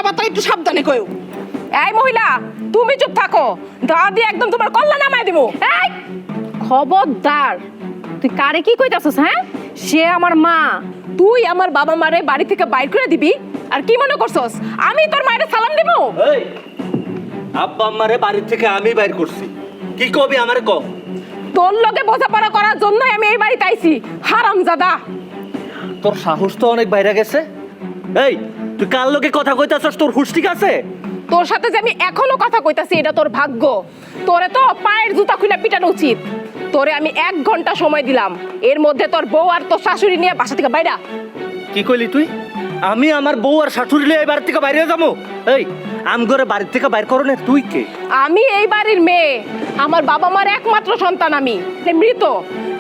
কথাবার্তা একটু সাবধানে কইও। এই মহিলা, তুমি চুপ থাকো, দাদি একদম তোমার কল্লা নামায় দিব। এই খবরদার, তুই কারে কি কইতাছস? হ্যাঁ, সে আমার মা। তুই আমার বাবা মারে বাড়ি থেকে বাইর করে দিবি আর কি মনে করছস আমি তোর মায়ের সালাম দিব? এই আব্বা আম্মারে বাড়ি থেকে আমি বাইর করছি, কি কবি আমারে ক। তোর লগে বোঝাপড়া করার জন্যই আমি এই বাড়িতে আইছি, হারামজাদা। তোর সাহস তো অনেক বাইরে গেছে। এই তুই কার লোকে কথা কইতাছস? তোর হুশ ঠিক আছে? তোর সাথে যে আমি এখনো কথা কইতাছি এটা তোর ভাগ্য। তোরে তো পায়ের জুতা খুলে পিটানো উচিত। তোরে আমি 1 ঘন্টা সময় দিলাম, এর মধ্যে তোর বউ আর তোর শাশুড়ি নিয়ে বাসা থেকে বাইরা। কি কইলি তুই? আমি আমার বউ আর শাশুড়ি লিয়ে এই বাড়ি থেকে বাইরে যাবো? এই আমগরে বাড়ি থেকে বাইর করো না তুই কে? আমি এই বাড়ির মেয়ে, আমার বাবা মার একমাত্র সন্তান আমি, সে মৃত।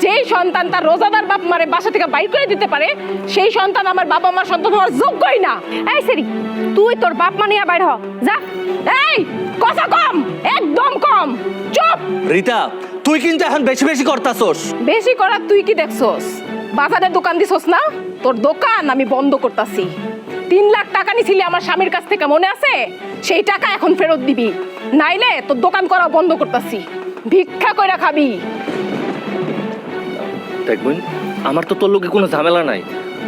যেই সন্তান তার রোজাদার বাপ মারে বাসা থেকে বাইর করে দিতে পারে সেই সন্তান আমার বাবা মার সন্তান হওয়ার যোগ্যই না। এই সেরি, তুই তোর বাপ মা নিয়ে বাইর হ যা। এই কথা কম, একদম কম, চুপ। রিতা, তুই কিন্তু এখন বেশি বেশি করতাছস। বেশি করার তুই কি দেখছস? বাজারে দোকান দিছস না? তোর দোকান আমি বন্ধ করতাছি। 3 লাখ টাকা নিছিলি আমার স্বামীর কাছ থেকে, মনে আছে? সেই টাকা এখন ফেরত দিবি, নাইলে তোর দোকান করা বন্ধ করতাছি। ভিক্ষা কইরা খাবি। দেখবেন, আমার তো তোর লোকে কোনো ঝামেলা নাই।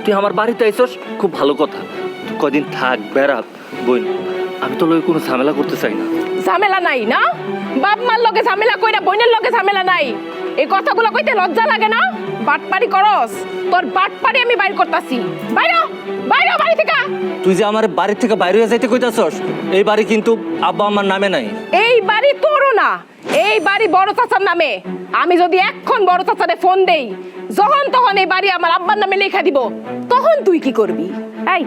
তুই আমার বাড়িতে আইছস, খুব ভালো কথা। তুই কদিন থাক, বেড়া। বোন, আমি তোর লোকে কোনো ঝামেলা করতে চাই না। ঝামেলা নাই না? বাপ মার লগে ঝামেলা কইরা বোনের লগে ঝামেলা নাই, এই কথাগুলো কইতে লজ্জা লাগে না? বাটপারি করস, তোর বাটপারি আমি বাইর করতাছি। বাইরে বাইরে বাড়ি থেকে। তুই যে আমার বাড়ি থেকে বাইরে হয়ে যাইতে কইতাছস, এই বাড়ি কিন্তু আব্বা আমার নামে নাই। এই বাড়ি তোরও না, এই বাড়ি বড় চাচার নামে। আমি যদি এখন বড় চাচারে ফোন দেই, যখন তখন এই বাড়ি আমার আব্বার নামে লেখা দিব, তখন তুই কি করবি? এই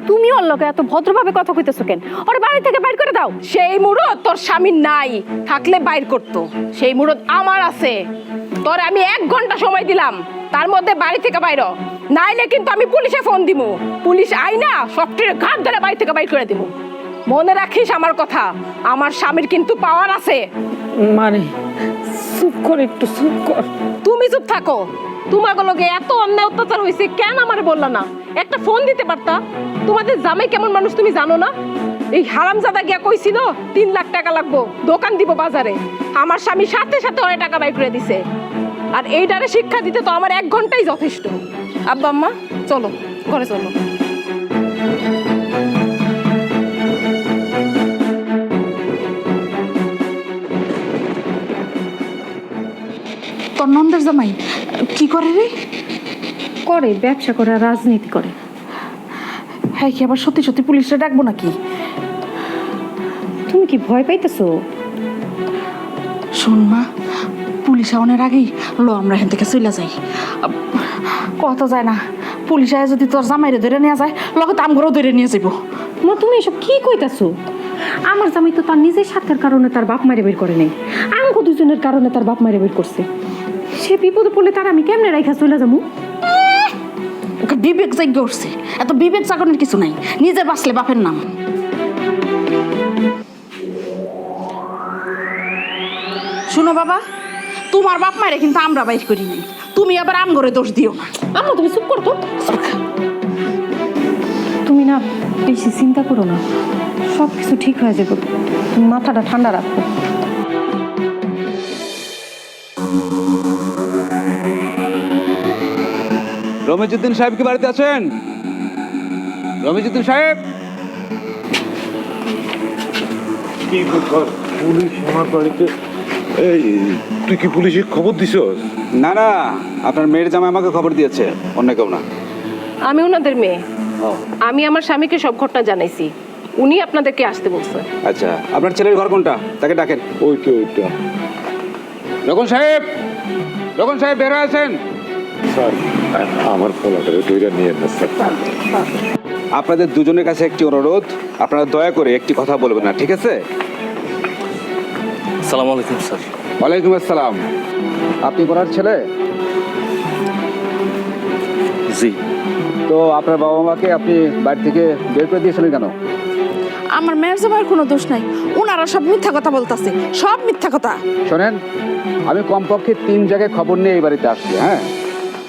তুমি ওর লগে এত ভদ্রভাবে কথা কইতেছো কেন? ওর বাড়ি থেকে বাইর করে দাও। সেই মুরত তোর স্বামীর নাই, থাকলে বাইর করতো। সেই মুরত আমার আছে। তোর আমি 1 ঘন্টা সময় দিলাম, তার মধ্যে বাড়ি থেকে বাইর, নাইলে কিন্তু আমি পুলিশে ফোন দিব। পুলিশ আইনা সবটির ঘাট ধরে বাড়ি থেকে বাইর করে দিব। মনে রাখিস আমার কথা, আমার স্বামীর কিন্তু পাওয়ার আছে। মানে চুপ কর, একটু চুপ কর। তুমি চুপ থাকো। তোমার লগে এত অন্যায় অত্যাচার হয়েছে, কেন আমারে বললা না? একটা ফোন দিতে পারতা। তোমাদের জামাই কেমন মানুষ তুমি জানো না? এই হারামজাদা গিয়া কইছিল 3 লাখ টাকা লাগবো, দোকান দিব বাজারে। আমার স্বামী সাথে সাথে অনেক টাকা বাই করে দিছে। আর এইটারে শিক্ষা দিতে তো আমার 1 ঘন্টাই যথেষ্ট। আব্বা আম্মা চলো, ঘরে চলো। তোর নন্দের জামাই কি করে রে? করে ব্যবসা করে আর রাজনীতি করে। হ্যাঁ, কি আবার সত্যি সত্যি পুলিশে ডাকবো নাকি? তুমি কি ভয় পাইতেছো? শোন মা, পুলিশ আওয়ানোর আগেই আমরা এখান থেকে চলে যাই। কথা যায় না, পুলিশ আয় যদি তোর জামাইরে ধরে নিয়ে যায়, লগে তো আমগরও ধরে নিয়ে যাইব। মা তুমি এসব কি কইতাছো? আমার জামাই তো তার নিজের স্বার্থের কারণে তার বাপ মারে বের করে নেই, আমাকে দুজনের কারণে তার বাপ মারে বের করছে। সে বিপদে পড়লে তার আমি কেমনে রাইখা চলে যাবো? ওকে বিবেক জাগ্য উঠছে, এত বিবেক জাগনের কিছু নাই। নিজের বাঁচলে বাপের নাম। শুনো বাবা, তোমার বাপ মারে কিন্তু আমরা বাইর করিনি, তুমি আবার আমগরে দোষ দিও না। আম্মা তুমি চুপ করতো। তুমি না বেশি চিন্তা করো না, সব কিছু ঠিক হয়ে যাবে। তুমি মাথাটা ঠান্ডা রাখো। রমিজউদ্দিন সাহেব কি বাড়িতে আছেন? রমিজউদ্দিন সাহেব। কি ব্যাপার? পুলিশ আমার বাড়িতে? এই তুই কি পুলিশে খবর দিছস? না না, আপনার মেয়ের জামাই আমাকে খবর দিয়েছে, অন্য কেউ না। আমি ওনাদের মেয়ে, আমি আমার স্বামীকে সব ঘটনা জানাইছি। উনি আপনাদেরকে আসতে বলছে। আচ্ছা, আপনার ছেলের ঘর কোনটা? তাকে ডাকেন। ওইটা রকন সাহেব, রকন সাহেব বের হয়ে আছেন। স্যার, আমার ফলাটা দুইটা নিয়ে না স্যার। আপনাদের দুজনের কাছে একটি অনুরোধ, আপনারা দয়া করে একটি কথা বলবেন না, ঠিক আছে? আসসালামু আলাইকুম স্যার। ওয়ালাইকুম আসসালাম। আপনি কোনার ছেলে? জি। তো আপনার বাবা মাকে আপনি বাড়ি থেকে বের করে দিয়েছিলেন কেন? আমার মেয়ের জামাইয়ের কোনো দোষ নাই, ওনারা সব মিথ্যা কথা বলতেছে, সব মিথ্যা কথা। শোনেন, আমি কমপক্ষে 3 জায়গায় খবর নিয়ে এই বাড়িতে আসছি। হ্যাঁ,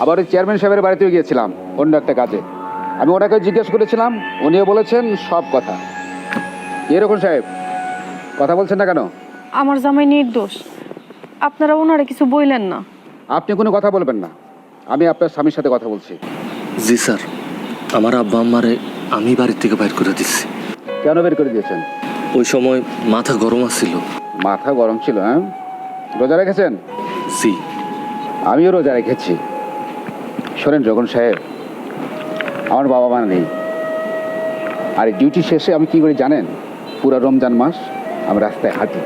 আবার ওই চেয়ারম্যান সাহেবের বাড়িতেও গিয়েছিলাম অন্য একটা কাজে। আমি ওনাকে জিজ্ঞেস করেছিলাম, উনিও বলেছেন সব কথা। এরকম সাহেব কথা বলছেন না কেন? আমার জামাই নির্দোষ, আপনারা ওনারা কিছু বললেন না। আপনি কোনো কথা বলবেন না, আমি আপনার স্বামীর সাথে কথা বলছি। জি স্যার, আমার আব্বা আম্মারে আমি বাড়ির থেকে বাইর করে দিচ্ছি। কেন বের করে দিয়েছেন? ওই সময় মাথা গরম আসছিল। মাথা গরম ছিল? হ্যাঁ, রোজা রেখেছেন? জি। আমিও রোজা রেখেছি। শোনেন রোকন সাহেব, আমার বাবা মা নেই, আর এই ডিউটি শেষে আমি কি করি জানেন? পুরো রমজান মাস আমি রাস্তায় হাঁটি,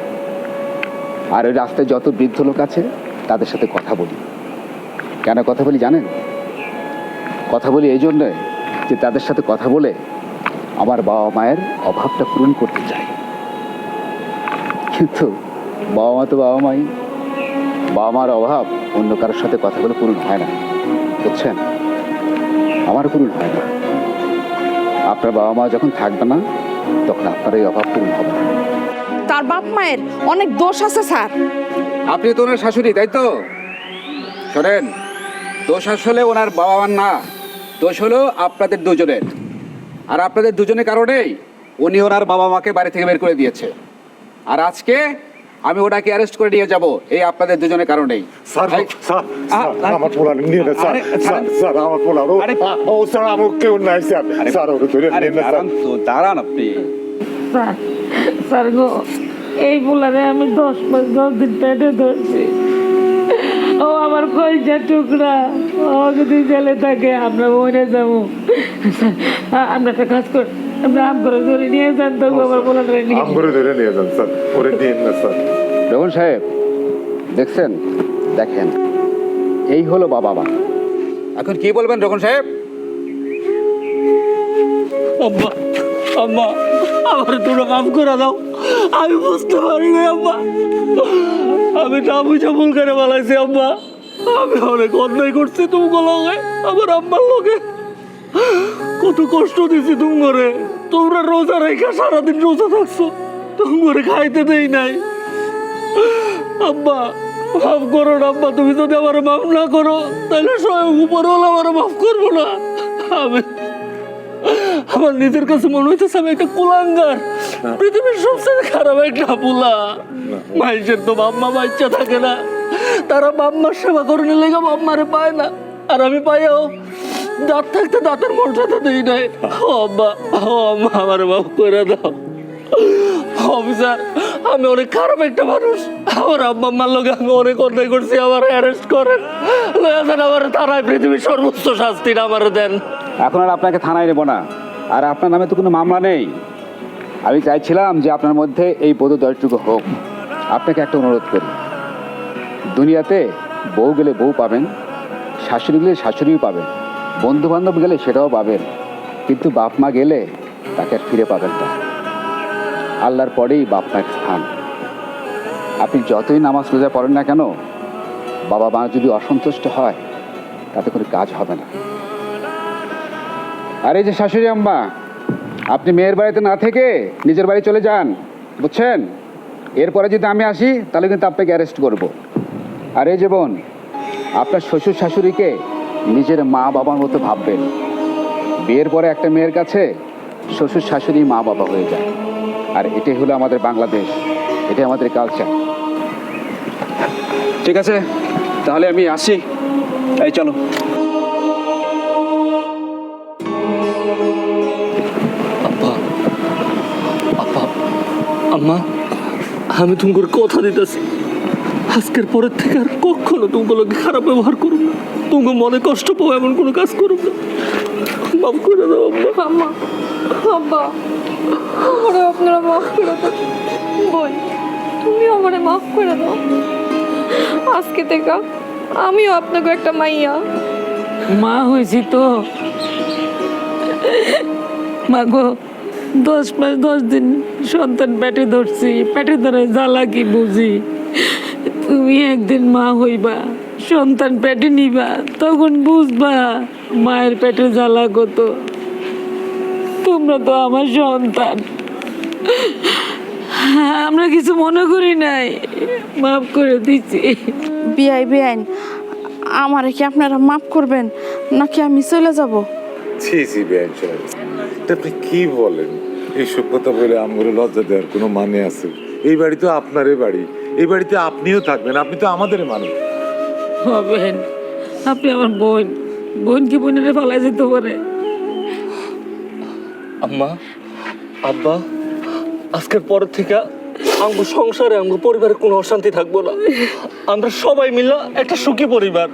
আর ওই রাস্তায় যত বৃদ্ধ লোক আছে তাদের সাথে কথা বলি। কেন কথা বলি জানেন? কথা বলি এই জন্যে যে তাদের সাথে কথা বলে আমার বাবা মায়ের অভাবটা পূরণ করতে চাই। কিন্তু বাবা মা তো বাবা মাই, বাবা মার অভাব অন্য কারোর সাথে কথা বলে পূরণ হয় না, বুঝছেন? আমার পূরণ হয় না। আপনার বাবা মা যখন থাকবে না তখন আপনার এই অভাব পূরণ হবে না। তার বাপ মায়ের অনেক দোষ আছে স্যার। আপনি তো ওনার শাশুড়ি, তাই তো? শোনেন, দোষ আসলে ওনার বাবা মার না, দোষ হলো আপনাদের দুজনের। আর আপনাদের দুজনের কারণেই উনি ওনার বাবা মাকে বাড়ি থেকে বের করে দিয়েছে। আর আজকে আমি ওনাকে অ্যারেস্ট করে নিয়ে যাব এই আপনাদের দুজনের কারণেই। স্যার এই- স্যার আ- স্যার, আমার পোলা নিয়ে না স্যার। আরে, স্যার স্যার, আমার পোলা ও স্যার, আমার কেউ নাই স্যার। স্যার ওরে ধরে আরে নিয়ে না স্যার। দাঁড়ান তো, দাঁড়ান আপনি। স্যার স্যার গো, এই বলারে আমি 10 মাস 10 দিন পেটে ধরছি। ও আমার কইজা টুকরা, ও যদি জেলে থাকে আমরা মরে যাবো। স্যার আমরা একটা কাজ কর, আমরা আম করে ধরে নিয়ে যান তো আমার বলারে নিয়ে। আমরে ধরে নিয়ে যান স্যার, ওরে নিয়ে না স্যার। রোহন সাহেব দেখছেন, দেখেন এই হলো বাবা মা। এখন কি বলবেন রোহন সাহেব? আম্মা, আম্মা, আমার তোরা মাফ করে দাও। আমি বুঝতে পারি না আম্মা, আমি না বুঝে ভুল করে বলাইছি আম্মা। আমি অনেক অন্যায় করছি তুমি লগে, আমার আম্মার লগে কত কষ্ট দিছি তুমি করে। তোমরা রোজা রেখা সারাদিন রোজা থাকছো, তুমি করে খাইতে দেই নাই। আম্মা মাফ করো না আম্মা, তুমি যদি আমার মাফ না করো তাহলে স্বয়ং উপরওয়ালা আমার মাফ করবো না। আমি আমার নিজের কাছে মনে হইতেছে আমি একটা কুলাঙ্গার, পৃথিবীর সবচেয়ে খারাপ একটা পুলা। মাইসের তো বাম্মা বাচ্চা থাকে না, তারা বাম্মার সেবা করে লেগে বাম্মারে পায় না, আর আমি পাইও দাঁত থাকতে দাঁতের মোটাতে দিই নাই। ও আম্মা, ও আম্মা, আমার মাফ করে দাও। অফিসার, আমি অনেক খারাপ একটা মানুষ, আমার আব্বা আম্মার লোক আমি অনেক অন্যায় করছি, আমার অ্যারেস্ট করেন, লয়া দেন আমার থানায়, পৃথিবীর সর্বোচ্চ শাস্তি আমার দেন। এখন আর আপনাকে থানায় নেব না, আর আপনার নামে তো কোনো মামলা নেই। আমি চাইছিলাম যে আপনার মধ্যে এই বোধোদয়টুকু হোক। আপনাকে একটা অনুরোধ করি, দুনিয়াতে বউ গেলে বউ পাবেন, শাশুড়ি গেলে শাশুড়িও পাবেন, বন্ধু বান্ধব গেলে সেটাও পাবেন, কিন্তু বাপ মা গেলে তাকে আর ফিরে পাবেন না। আল্লাহর পরেই বাপ মায়ের স্থান। আপনি যতই নামাজ রোজা পড়েন না কেন, বাবা মা যদি অসন্তুষ্ট হয় তাতে কোনো কাজ হবে না। আর এই যে শাশুড়ি আম্মা, আপনি মেয়ের বাড়িতে না থেকে নিজের বাড়ি চলে যান, বুঝছেন? এরপরে যদি আমি আসি তাহলে কিন্তু আপনাকে অ্যারেস্ট করব। আর এই যে বোন, আপনার শ্বশুর শাশুড়িকে নিজের মা বাবার মতো ভাববেন। বিয়ের পরে একটা মেয়ের কাছে শ্বশুর শাশুড়ি মা বাবা হয়ে যায়, আর এটাই হলো আমাদের বাংলাদেশ, এটাই আমাদের কালচার। ঠিক আছে, তাহলে আমি আসি। এই চলো। আব্বা, আব্বা, আম্মা, আমি তোমার কথা দিতেছি, আজকের পরের থেকে আর কখনো তোমার লোকে খারাপ ব্যবহার করুন না, তোমার মনে কষ্ট পাও এমন কোনো কাজ করুন না। মাফ করে দাও আম্মা। আম্মা, আব্বা, আমারে আপনারা মাফ করে দাও। বোন, তুমি আমারে মাফ করে দাও। আজকে থেকে আমিও আপনাকে একটা মাইয়া। মা হয়েছি তো মা গো, 10 মাস 10 দিন সন্তান পেটে ধরছি, পেটে ধরে জ্বালা কি বুঝি। তুমি একদিন মা হইবা, সন্তান পেটে নিবা, তখন বুঝবা মায়ের পেটে জ্বালা কত। তোমরা তো আমার সন্তান, আমরা কিছু মনে করি নাই, মাফ করে দিচ্ছি। বিআইন আমারে কি আপনারা মাফ করবেন নাকি আমি চলে যাব? ছি ছি বেআইন সাহেব, এটা আপনি কি বলেন? এইসব কথা বলে আমগুলো লজ্জা দেওয়ার কোনো মানে আছে? এই বাড়ি তো আপনারই বাড়ি, এই বাড়িতে আপনিও থাকবেন, আপনি তো আমাদের মানুষ। হবেন আপনি আমার বোন, বোন কি বোনের পালাই যেতে পারে? আম্মা, আব্বা, আজকের পর থেকে আমগো সংসারে আমগো পরিবারে কোনো অশান্তি থাকবো না। আমরা সবাই মিলে একটা সুখী পরিবার।